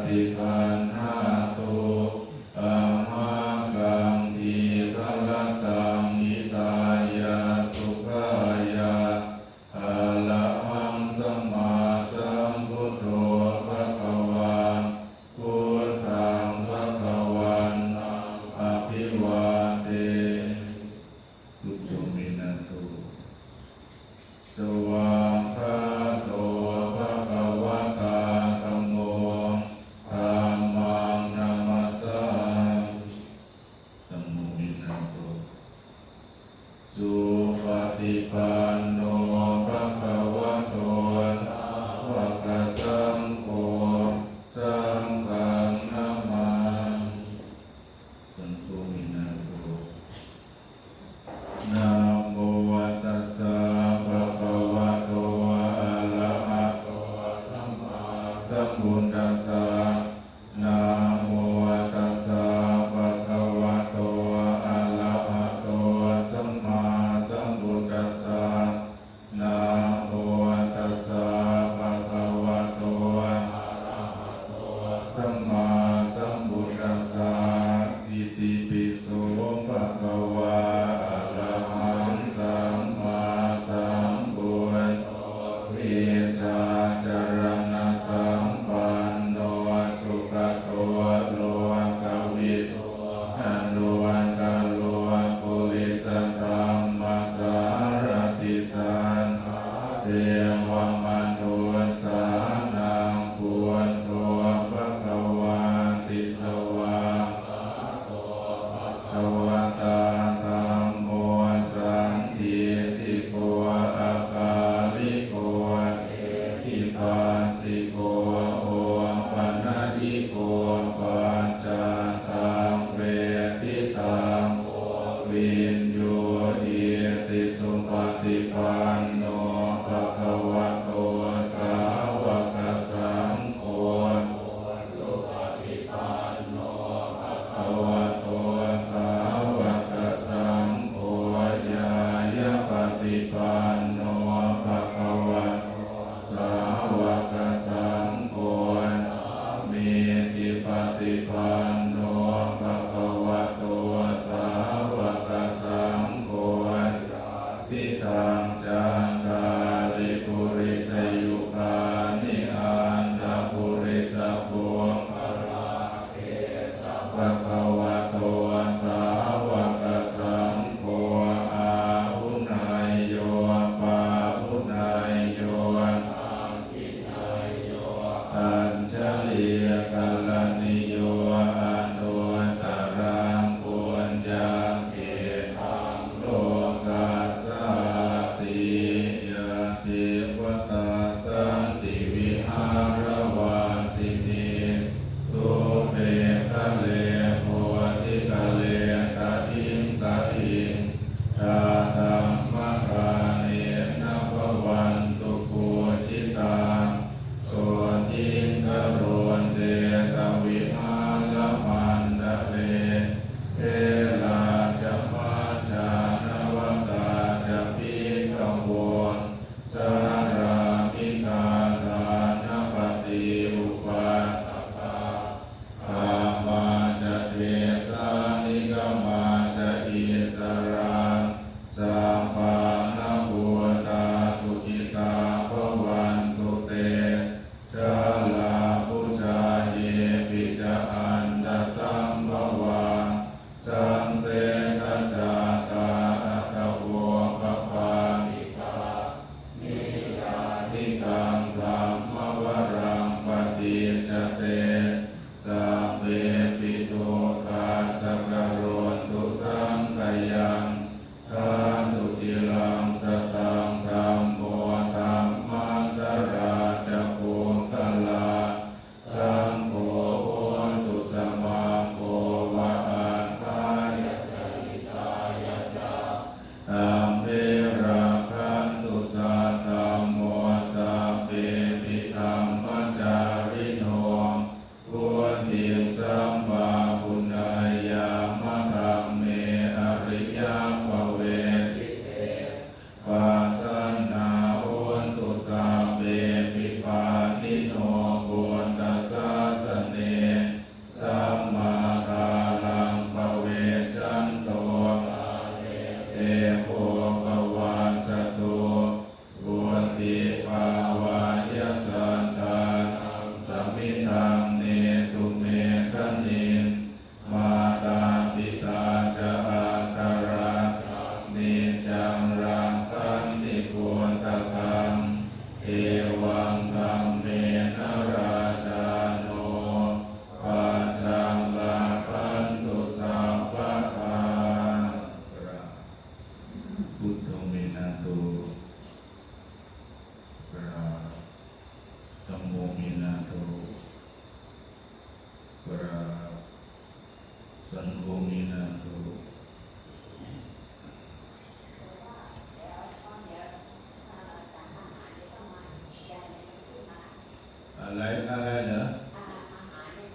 ฏิคันหาตุธัมมังกังทีฆรตังนิตายาสุขายาอะระหังสัมมาสัมพุทโธภะคะวาพุทธังภะคะวันตังอภิวาเททุกจงมีนาตุสวากขาโตภะคะวะตาธัมโมธัมมังนัมมัสสามิธัมโมวินันโตสุปฏิปันโนภะคะวะโตสาวกสังโฆสังฆังนามามิธัมโมวินันโตนะโมตัสสะภะคะวะโตอะระหะโตสัมมาสัมพุทธัสสะนะโมตัสสะภะคะวะโตอะระหะโตสัมมาสัมพุทธัสสะนะโมตัสสะภะคะวะโตอะระหะโตสัมมาสัมพุทธัสสะอิติปิโสภะคะวะอะระหังสัมมาสัมพุทโธวิชาจารณะสัมปันโนสุขโตโลกวิทูอนุวันตโลปุริสธัมมัสสารติสันฆาเทวมนุสสานังพุทโธภะคะวะติสวากขาโตภะคะวะตาธัมโมสันทิฏฐิโกอาคาลิโกเอหิปัสสิโกโอปันญิโกปัจจตังเวทิตังโอวินโยอิติสุปฏิปันโนภะคะวะโตสาวกสังโฆสุปฏิปันโนภะคะวะโตสาวกสังโฆญายะปฏิปันโนภะคะวะโตสาวกสังโฆมิจิปฏิปันโนภะคะวะโตสาวกสังโฆทิตังจันทาริปุริสยุคานิอันตปุริสภูมิภราเกสัพพะคะวะโตสาวกสังโฆอาหุนายโยปาหุนายโยอาทินายโยอัญชลีกัลนิโยอนุตตรังปุญญาเกตังโลกัสสติยะติวตาสันติวิหารวาสินีตุเปทะเลโพธิทะเลตะอิงตะอิงตาธัมมกาเนนะภวันตุปูชิตาโสทิงคโรนเตตวิหารมันดะเลเทลาจะมาจานวตาจะพิกโวสารามิกาทานปฏิอุปาสกาอามาจะเทสานิกามาจะอิสราสัมปันนภูตาสุขิตาภวันตุเตชะลาพุชาเยปิจาอันดสัมภวาสังเสกัจจตาอัตโวปปานิกานิยาทิตังธัมมวรังปฏิจเตสัพเพปิโตคาสักการโรตุสังกยังทานุจิลังสตังธัมโมธัมมังตราจะโภคลา มินาโตกราบสันโฆมินาโตอะไรเหรอ